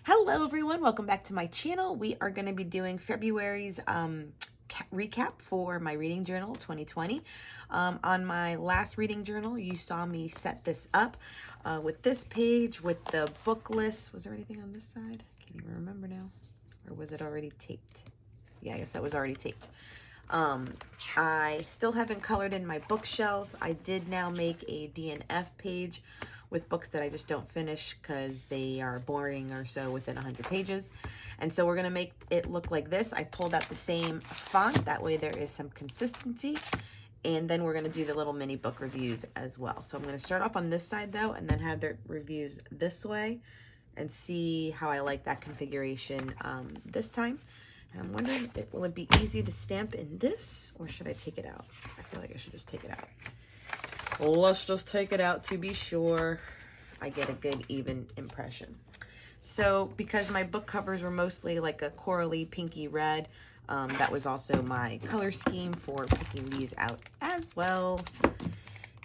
Hello everyone, welcome back to my channel. We are going to be doing February's recap for my reading journal 2020. On my last reading journal, you saw me set this up with this page with the book list. Was there anything on this side? I can't even remember now. Or was it already taped? Yeah, I guess that was already taped. I still haven't colored in my bookshelf. I did now make a DNF page with books that I just don't finish because they are boring or so within 100 pages. And so we're going to make it look like this. I pulled out the same font. That way there is some consistency. And then we're going to do the little mini book reviews as well. So I'm going to start off on this side though, and then have the reviews this way and see how I like that configuration this time. And I'm wondering, will it be easy to stamp in this or should I take it out? I feel like I should just take it out. Well, let's just take it out to be sure I get a good even impression. So because my book covers were mostly like a corally pinky red, that was also my color scheme for picking these out as well.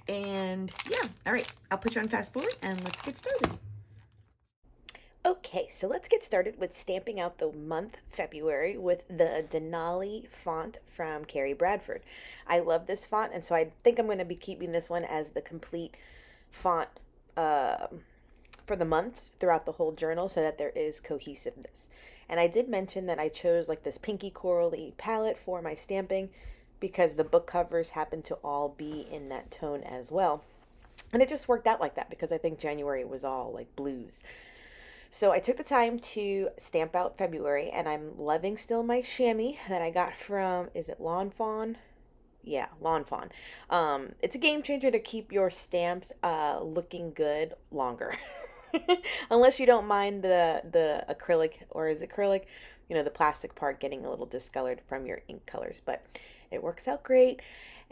And yeah, all right, I'll put you on fast forward and let's get started. Okay, so let's get started with stamping out the month February with the Denali font from Carrie Bradford. I love this font, and so I think I'm going to be keeping this one as the complete font for the months throughout the whole journal so that there is cohesiveness. And I did mention that I chose like this pinky corally palette for my stamping because the book covers happen to all be in that tone as well. And it just worked out like that because I think January was all like blues. So I took the time to stamp out February, and I'm loving still my chamois that I got from, is it Lawn Fawn? Yeah, Lawn Fawn. It's a game changer to keep your stamps looking good longer. Unless you don't mind the acrylic, or is it acrylic? You know, the plastic part getting a little discolored from your ink colors, but it works out great.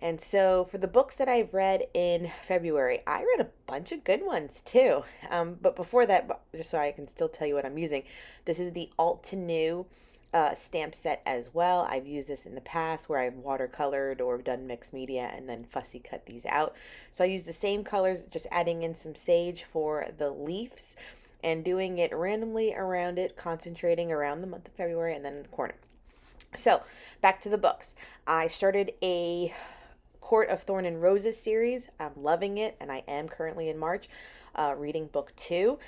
And so for the books that I've read in February, I read a bunch of good ones too. But before that, just so I can still tell you what I'm using, this is the Alt to New stamp set as well. I've used this in the past where I've watercolored or done mixed media and then fussy cut these out. So I use the same colors, just adding in some sage for the leaves and doing it randomly around it, concentrating around the month of February and then in the corner. So back to the books. I started a Court of Thorn and Roses series. I'm loving it, and I am currently in March reading book 2.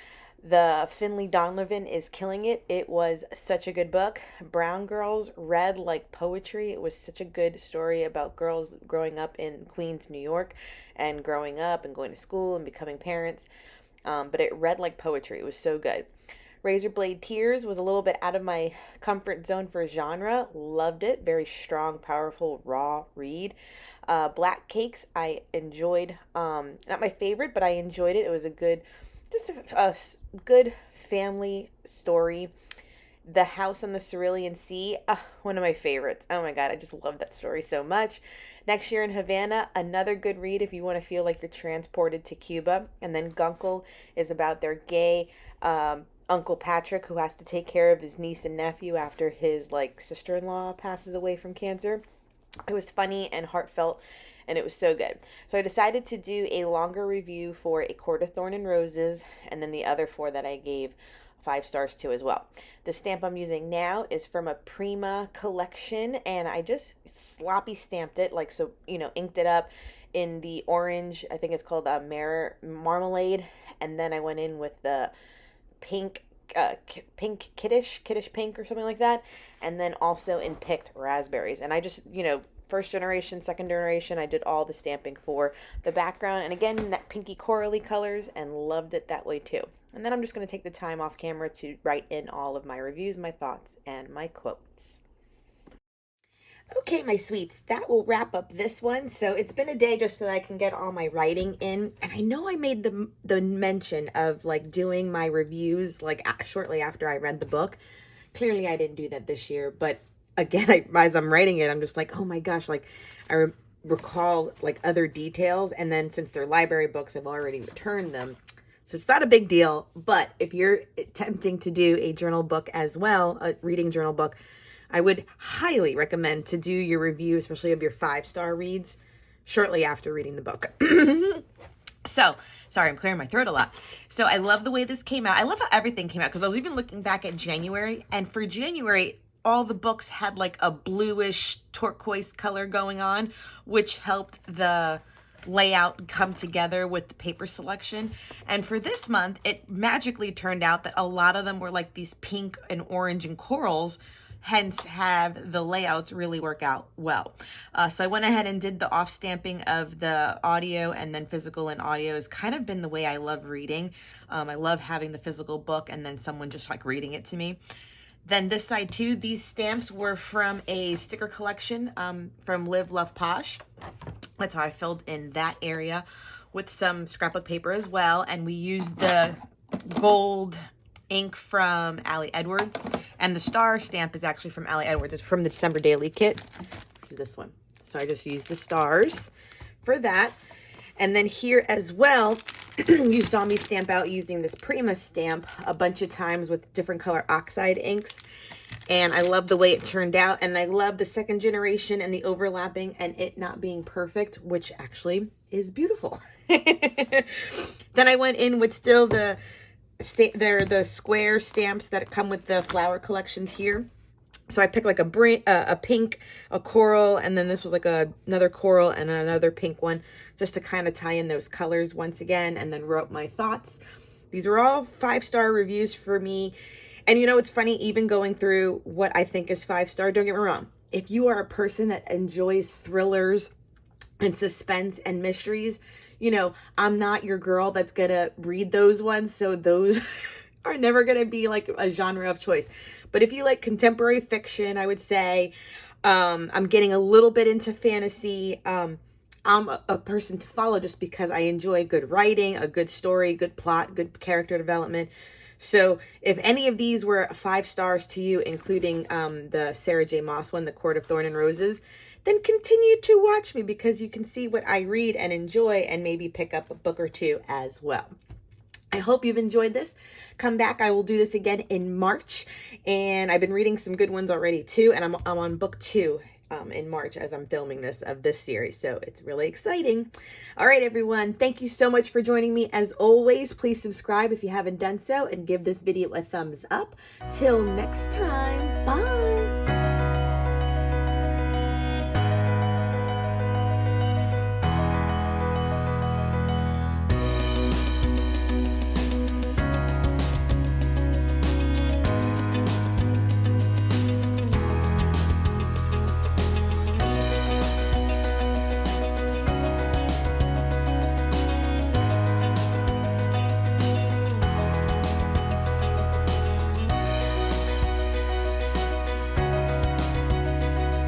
The Finley Donovan is killing it. It was such a good book. Brown Girls read like poetry. It was such a good story about girls growing up in Queens, New York, and growing up and going to school and becoming parents. But it read like poetry. It was so good. Razorblade Tears was a little bit out of my comfort zone for genre. Loved it. Very strong, powerful, raw read. Black Cakes, I enjoyed. Not my favorite, but I enjoyed it. It was a good, just a good family story. The House on the Cerulean Sea, one of my favorites. Oh my God, I just love that story so much. Next Year in Havana, another good read if you want to feel like you're transported to Cuba. And then Guncle is about their gay Uncle Patrick who has to take care of his niece and nephew after his like sister-in-law passes away from cancer. It was funny and heartfelt, and it was so good. So I decided to do a longer review for A Court of Thorn and Roses, and then the other 4 that I gave 5 stars to as well. The stamp I'm using now is from a Prima collection, and I just sloppy stamped it, like so, you know, inked it up in the orange, I think it's called Marmalade, and then I went in with the pink kiddish pink or something like that, and then also in picked raspberries. And I just, you know, first generation, second generation, I did all the stamping for the background, and again that pinky corally colors, and loved it that way too. And then I'm just going to take the time off camera to write in all of my reviews, my thoughts, and my quotes. Okay, my sweets, that will wrap up this one. So it's been a day just so that I can get all my writing in. And I know I made the mention of like doing my reviews like shortly after I read the book. Clearly I didn't do that this year, but again, as I'm writing it, I'm just like, oh my gosh, like I recall like other details. And then since they're library books, I've already returned them. So it's not a big deal. But if you're attempting to do a journal book as well, a reading journal book, I would highly recommend to do your review, especially of your 5-star reads, shortly after reading the book. So, sorry, I'm clearing my throat a lot. So I love the way this came out. I love how everything came out, because I was even looking back at January, and for January, all the books had like a bluish turquoise color going on, which helped the layout come together with the paper selection. And for this month, it magically turned out that a lot of them were like these pink and orange and corals, hence have the layouts really work out well. So I went ahead and did the off stamping of the audio, and then physical and audio has kind of been the way I love reading. I love having the physical book and then someone just like reading it to me. Then this side too, these stamps were from a sticker collection from Live Love Posh. That's how I filled in that area with some scrapbook paper as well. And we used the gold ink from Allie Edwards, and the star stamp is actually from Allie Edwards. It's from the December Daily Kit. This one. So I just used the stars for that. And then here as well, you saw me stamp out using this Prima stamp a bunch of times with different color oxide inks. And I love the way it turned out. And I love the second generation and the overlapping and it not being perfect, which actually is beautiful. Then I went in with still the square stamps that come with the flower collections here. So I picked like a pink, a coral, and then this was like another coral and another pink one, just to kind of tie in those colors once again, and then wrote my thoughts. These were all 5-star reviews for me. And you know, it's funny, even going through what I think is 5-star, don't get me wrong. If you are a person that enjoys thrillers and suspense and mysteries, you know, I'm not your girl that's gonna read those ones. So those are never gonna be like a genre of choice. But if you like contemporary fiction, I would say, I'm getting a little bit into fantasy. I'm a person to follow just because I enjoy good writing, a good story, good plot, good character development. So if any of these were 5 stars to you, including the Sarah J. Maas one, The Court of Thorn and Roses, then continue to watch me, because you can see what I read and enjoy and maybe pick up a book or two as well. I hope you've enjoyed this. Come back. I will do this again in March. And I've been reading some good ones already too. And I'm on book 2 in March as I'm filming this of this series. So it's really exciting. All right, everyone. Thank you so much for joining me. As always, please subscribe if you haven't done so and give this video a thumbs up. Till next time. Bye.